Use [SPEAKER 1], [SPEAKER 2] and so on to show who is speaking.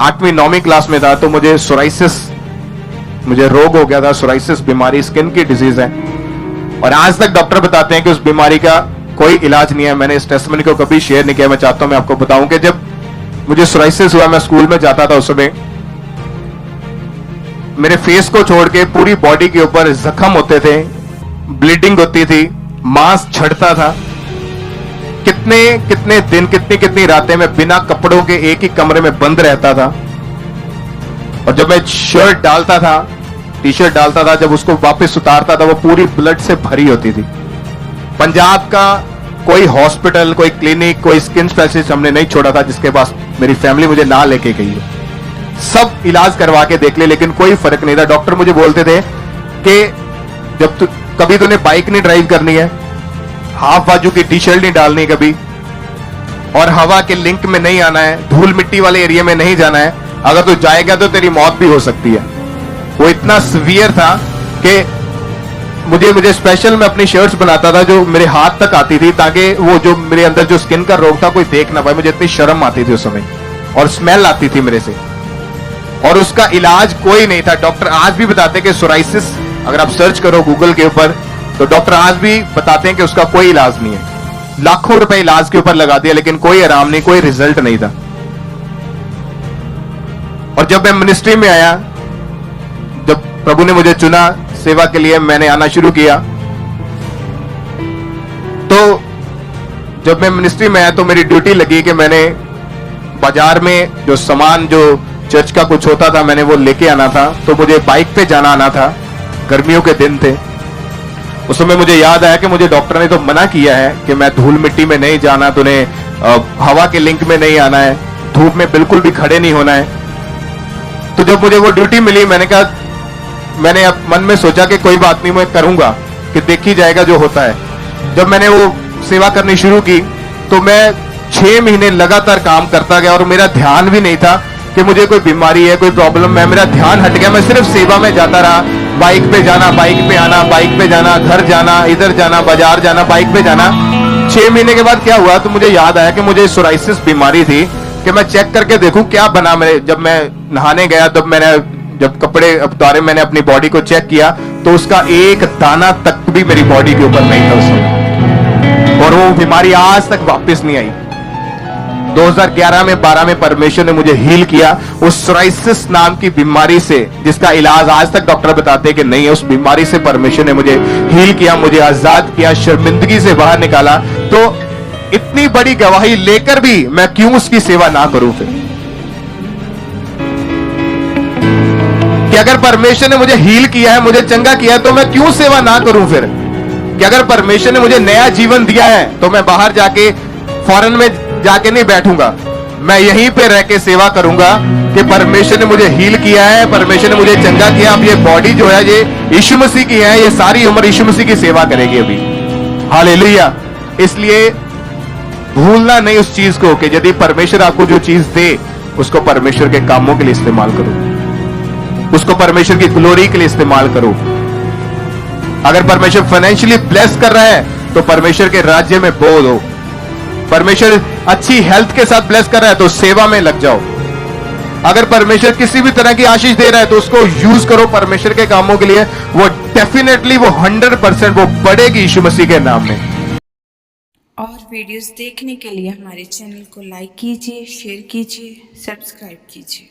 [SPEAKER 1] 8वीं 9वीं क्लास में था तो मुझे सोराइसिस, मुझे रोग हो गया था, सोराइसिस बीमारी स्किन की डिजीज है। और आज तक डॉक्टर बताते हैं कि उस बीमारी का कोई इलाज नहीं है। मैंने इस टेस्टमनी को कभी शेयर नहीं किया। मैं चाहता हूं मैं आपको बताऊं कि जब मुझे सोराइसिस हुआ, मैं स्कूल में जाता था, उस समय मेरे फेस को छोड़ के पूरी बॉडी के ऊपर जख्म होते थे, ब्लीडिंग होती थी, मांस झड़ता था। कितने कितने दिन, कितनी कितनी रातें मैं बिना कपड़ों के एक ही कमरे में बंद रहता था। और जब मैं शर्ट डालता था, टी शर्ट डालता था, जब उसको वापस उतारता था वो पूरी ब्लड से भरी होती थी। पंजाब का कोई हॉस्पिटल, कोई क्लिनिक, कोई स्किन स्पेशलिस्ट हमने नहीं छोड़ा था जिसके पास मेरी फैमिली मुझे ना लेके गई है। सब इलाज करवा के देख ले लेकिन कोई फर्क नहीं था। डॉक्टर मुझे बोलते थे कि जब तू कभी तूने बाइक नहीं ड्राइव करनी है, हाफ बाजू की टी शर्ट नहीं डालनी कभी, और हवा के लिंक में नहीं आना है, धूल मिट्टी वाले एरिया में नहीं जाना है। अगर तू जाएगा तो तेरी मौत भी हो सकती है। वो इतना सीवियर था कि मुझे स्पेशल मैं अपनी शर्ट्स बनाता था जो मेरे हाथ तक आती थी, ताकि वो जो मेरे अंदर जो स्किन का रोग था कोई देख ना पाए। मुझे इतनी शर्म आती थी उस समय और स्मेल आती थी मेरे से, और उसका इलाज कोई नहीं था। डॉक्टर आज भी बताते कि सोराइसिस, अगर आप सर्च करो गूगल के ऊपर तो डॉक्टर आज भी बताते हैं कि उसका कोई इलाज नहीं है। लाखों रुपए इलाज के ऊपर लगा दिया लेकिन कोई आराम नहीं, कोई रिजल्ट नहीं था। और जब मैं मिनिस्ट्री में आया, जब प्रभु ने मुझे चुना सेवा के लिए, मैंने आना शुरू किया, तो जब मैं मिनिस्ट्री में आया तो मेरी ड्यूटी लगी कि मैंने बाजार में जो सामान, जो चर्च का कुछ होता था, मैंने वो लेके आना था। तो मुझे बाइक पे जाना आना था, गर्मियों के दिन थे। उस समय मुझे याद आया कि मुझे डॉक्टर ने तो मना किया है कि मैं धूल मिट्टी में नहीं जाना, तूने हवा के लिंक में नहीं आना है, धूप में बिल्कुल भी खड़े नहीं होना है। तो जब मुझे वो ड्यूटी मिली, मैंने अब मन में सोचा कि कोई बात नहीं, मैं करूंगा, कि देख ही जाएगा जो होता है। जब मैंने वो सेवा करनी शुरू की तो मैं 6 महीने लगातार काम करता गया और मेरा ध्यान भी नहीं था कि मुझे कोई बीमारी है, कोई प्रॉब्लम है। मेरा ध्यान हट गया, मैं सिर्फ सेवा में जाता रहा। बाइक पे जाना, बाइक पे आना, बाइक पे जाना, घर जाना, इधर जाना, बाजार जाना, बाइक पे जाना। 6 महीने के बाद क्या हुआ तो मुझे याद आया कि मुझे सोराइसिस बीमारी थी, कि मैं चेक करके देखूं क्या बना मेरे। जब मैं नहाने गया तब मैंने जब कपड़े उतारे, मैंने अपनी बॉडी को चेक किया तो उसका एक दाना तक भी मेरी बॉडी के ऊपर नहीं था उस समय, और वो बीमारी आज तक वापस नहीं आई। 2011 में 12 में परमेश्वर ने मुझे हील किया उस सोराइसिस नाम की बीमारी से, जिसका इलाज आज तक डॉक्टर बताते हैं कि नहीं है। उस बीमारी से परमेश्वर ने मुझे हील किया, मुझे आजाद किया, शर्मिंदगी से बाहर निकाला। तो इतनी बड़ी गवाही लेकर भी मैं क्यों उसकी सेवा ना करूं फिर? कि अगर परमेश्वर ने मुझे हील किया है, मुझे चंगा किया है, तो मैं क्यों सेवा ना करूं फिर? कि अगर परमेश्वर ने मुझे नया जीवन दिया है तो मैं बाहर जाके फॉरेन में जाके नहीं बैठूंगा, मैं यहीं पे रह के सेवा करूंगा कि परमेश्वर ने मुझे हील किया है, परमेश्वर ने मुझे चंगा किया। अब ये बॉडी जो है ये यीशु मसीह की है, ये सारी उम्र यीशु मसीह की सेवा करेगी अभी। हालेलुया। इसलिए भूलना नहीं उस चीज को कि यदि परमेश्वर आपको जो चीज दे उसको परमेश्वर के कामों के लिए इस्तेमाल करो, उसको परमेश्वर की ग्लोरी के लिए इस्तेमाल करो। अगर परमेश्वर फाइनेंशियली ब्लेस कर रहा है तो परमेश्वर के राज्य में बोल दो। परमेश्वर अच्छी हेल्थ के साथ ब्लेस कर रहा है तो सेवा में लग जाओ। अगर परमेश्वर किसी भी तरह की आशीष दे रहा है तो उसको यूज करो परमेश्वर के कामों के लिए। वो डेफिनेटली, वो 100% वो बढ़ेगी यीशु मसीह के नाम में।
[SPEAKER 2] और वीडियोस देखने के लिए हमारे चैनल को लाइक कीजिए, शेयर कीजिए, सब्सक्राइब कीजिए।